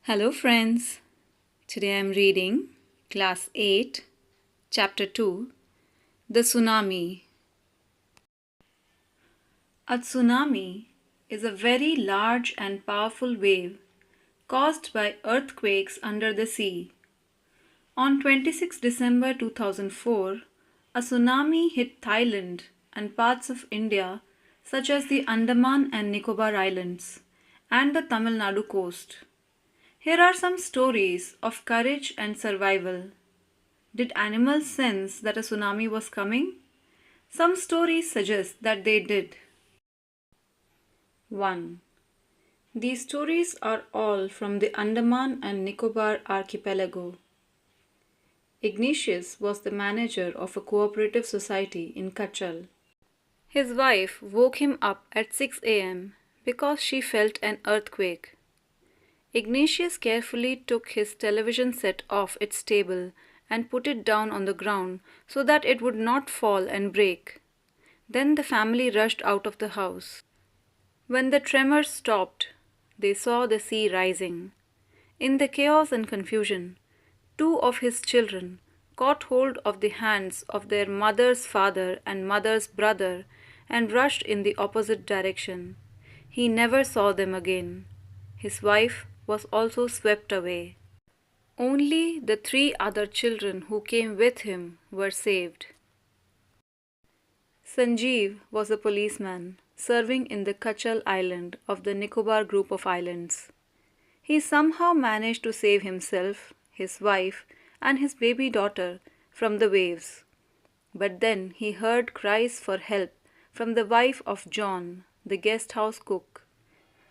Hello friends, today I am reading Class 8, Chapter 2, The Tsunami. A tsunami is a very large and powerful wave caused by earthquakes under the sea. On 26 December 2004, a tsunami hit Thailand and parts of India such as the Andaman and Nicobar Islands and the Tamil Nadu coast. Here are some stories of courage and survival. Did animals sense that a tsunami was coming? Some stories suggest that they did. 1. These stories are all from the Andaman and Nicobar archipelago. Ignatius was the manager of a cooperative society in Kachal. His wife woke him up at 6 a.m. because she felt an earthquake. Ignatius carefully took his television set off its table and put it down on the ground so that it would not fall and break. Then the family rushed out of the house. When the tremors stopped, they saw the sea rising. In the chaos and confusion, two of his children caught hold of the hands of their mother's father and mother's brother and rushed in the opposite direction. He never saw them again. His wife was also swept away. Only the three other children who came with him were saved. Sanjeev was a policeman serving in the Kachal island of the Nicobar group of islands. He somehow managed to save himself, his wife, and his baby daughter from the waves. But then he heard cries for help from the wife of John, the guest house cook.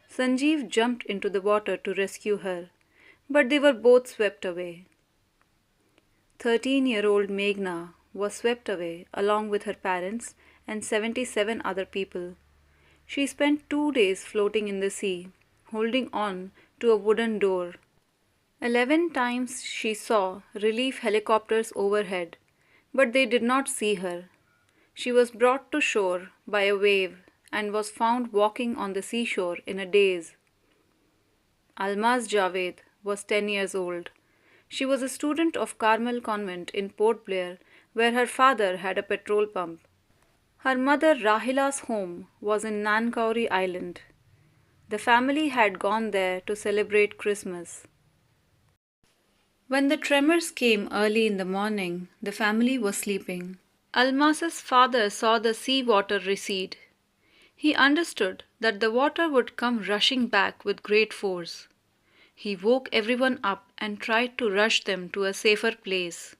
Sanjeev jumped into the water to rescue her, but they were both swept away. 13-year-old Meghna was swept away along with her parents and 77 other people. She spent 2 days floating in the sea, holding on to a wooden door. 11 times she saw relief helicopters overhead, but they did not see her. She was brought to shore by a wave and was found walking on the seashore in a daze. Almas was 10 years old. She was a student of Carmel convent in Port Blair, where her father had a petrol pump. Her mother Rahila's home was in Nankauri Island. The family had gone there to celebrate Christmas. When the tremors came early in the morning, the family was sleeping. Almas's father saw the sea water recede. He understood that the water would come rushing back with great force. He woke everyone up and tried to rush them to a safer place.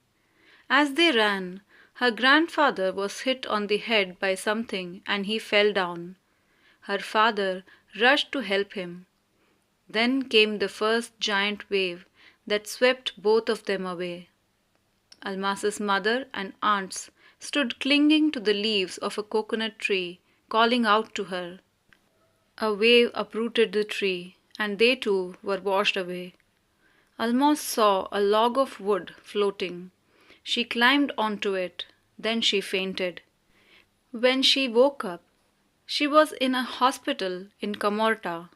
As they ran, her grandfather was hit on the head by something and he fell down. Her father rushed to help him. Then came the first giant wave that swept both of them away. Almas's mother and aunts stood clinging to the leaves of a coconut tree, calling out to her. A wave uprooted the tree, and they too were washed away. Almas saw a log of wood floating. She climbed onto it, then she fainted. When she woke up, she was in a hospital in Camorta.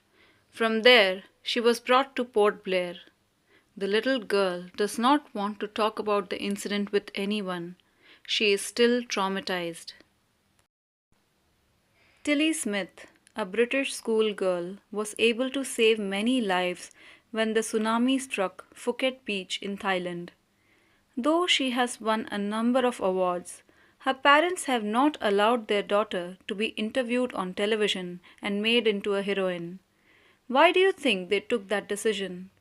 From there, she was brought to Port Blair. The little girl does not want to talk about the incident with anyone. She is still traumatized. Tilly Smith, a British schoolgirl, was able to save many lives when the tsunami struck Phuket Beach in Thailand. Though she has won a number of awards, her parents have not allowed their daughter to be interviewed on television and made into a heroine. Why do you think they took that decision?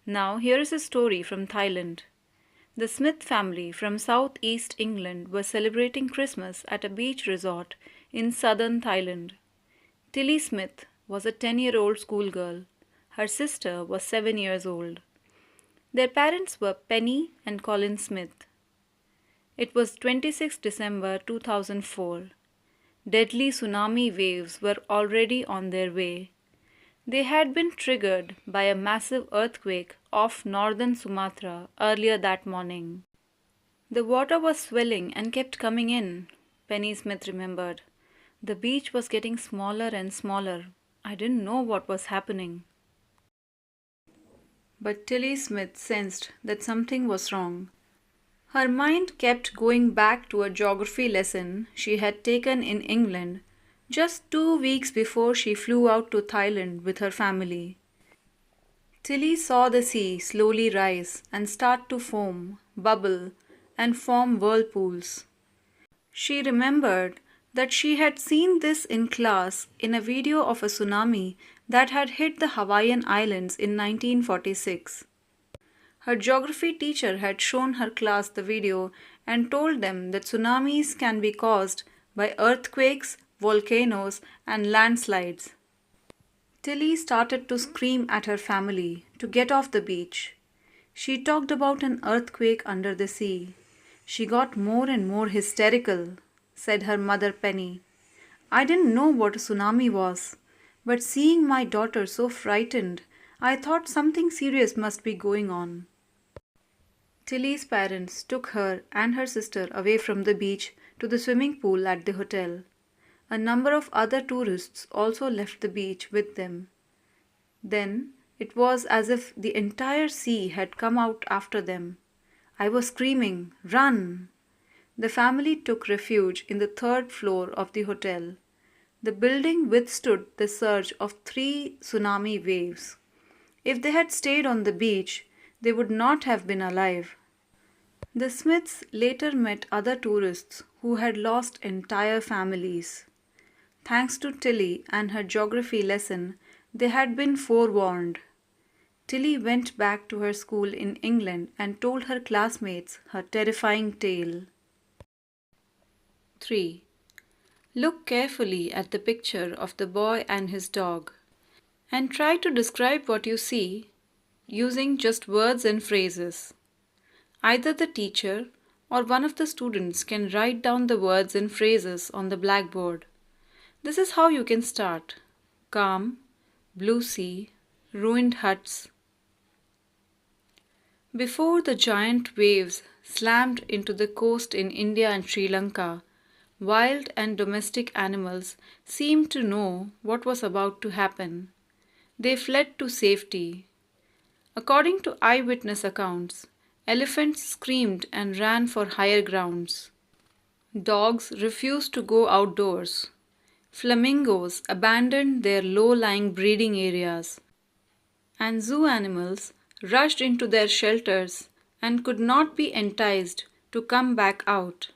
Now here is a story from Thailand. The Smith family from southeast England was celebrating Christmas at a beach resort in southern Thailand. Tilly Smith was a 10-year-old schoolgirl. Her sister was 7 years old. Their parents were Penny and Colin Smith. It was 26 December 2004. Deadly tsunami waves were already on their way. They had been triggered by a massive earthquake off northern Sumatra earlier that morning. The water was swelling and kept coming in, Penny Smith remembered. The beach was getting smaller and smaller. I didn't know what was happening. but Tilly Smith sensed that something was wrong. Her mind kept going back to a geography lesson she had taken in England just 2 weeks before she flew out to Thailand with her family. Tilly saw the sea slowly rise and start to foam, bubble, and form whirlpools. She remembered that she had seen this in class in a video of a tsunami that had hit the Hawaiian Islands in 1946. Her geography teacher had shown her class the video and told them that tsunamis can be caused by earthquakes, volcanoes, and landslides. Tilly started to scream at her family to get off the beach. She talked about an earthquake under the sea. She got more and more hysterical, said her mother Penny. I didn't know what a tsunami was, but seeing my daughter so frightened, I thought something serious must be going on. Tilly's parents took her and her sister away from the beach to the swimming pool at the hotel. A number of other tourists also left the beach with them. Then it was as if the entire sea had come out after them. I was screaming, "Run!" The family took refuge in the third floor of the hotel. The building withstood the surge of 3 tsunami waves. If they had stayed on the beach, they would not have been alive. The Smiths later met other tourists who had lost entire families. Thanks to Tilly and her geography lesson, they had been forewarned. Tilly went back to her school in England and told her classmates her terrifying tale. 3. Look carefully at the picture of the boy and his dog and try to describe what you see using just words and phrases. Either the teacher or one of the students can write down the words and phrases on the blackboard. This is how you can start. Calm, blue sea, ruined huts. Before the giant waves slammed into the coast in India and Sri Lanka, wild and domestic animals seemed to know what was about to happen. They fled to safety. According to eyewitness accounts, elephants screamed and ran for higher grounds. Dogs refused to go outdoors. Flamingos abandoned their low-lying breeding areas. And zoo animals rushed into their shelters and could not be enticed to come back out.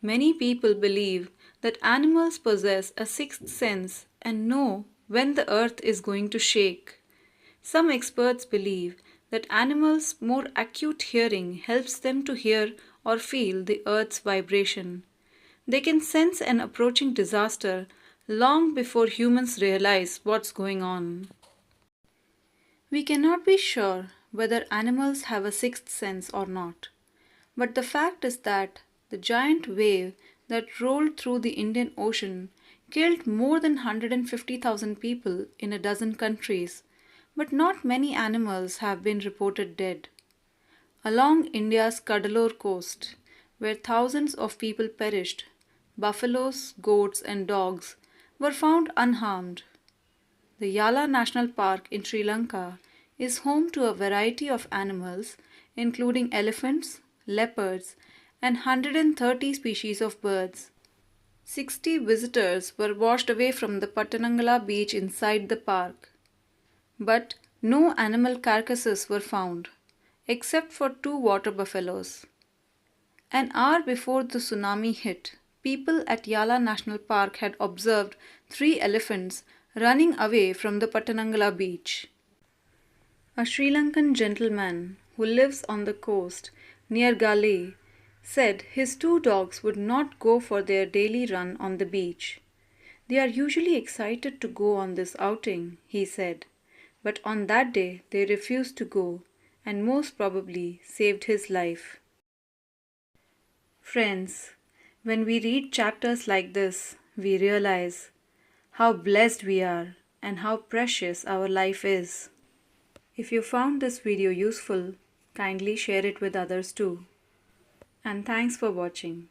Many people believe that animals possess a sixth sense and know when the earth is going to shake. Some experts believe that animals' more acute hearing helps them to hear or feel the earth's vibration. They can sense an approaching disaster long before humans realize what's going on. We cannot be sure whether animals have a sixth sense or not, but the fact is that the giant wave that rolled through the Indian Ocean killed more than 150,000 people in a dozen countries, but not many animals have been reported dead. Along India's Cuddalore coast, where thousands of people perished, buffaloes, goats, and dogs were found unharmed. The Yala National Park in Sri Lanka is home to a variety of animals, including elephants, leopards, and 130 species of birds. 60 visitors were washed away from the Pattanangala beach inside the park. But no animal carcasses were found, except for 2 water buffaloes. An hour before the tsunami hit, people at Yala National Park had observed 3 elephants running away from the Pattanangala beach. A Sri Lankan gentleman who lives on the coast near Galle said his 2 dogs would not go for their daily run on the beach. They are usually excited to go on this outing, he said, but on that day they refused to go and most probably saved his life. Friends, when we read chapters like this, we realize how blessed we are and how precious our life is. If you found this video useful, kindly share it with others too. And thanks for watching.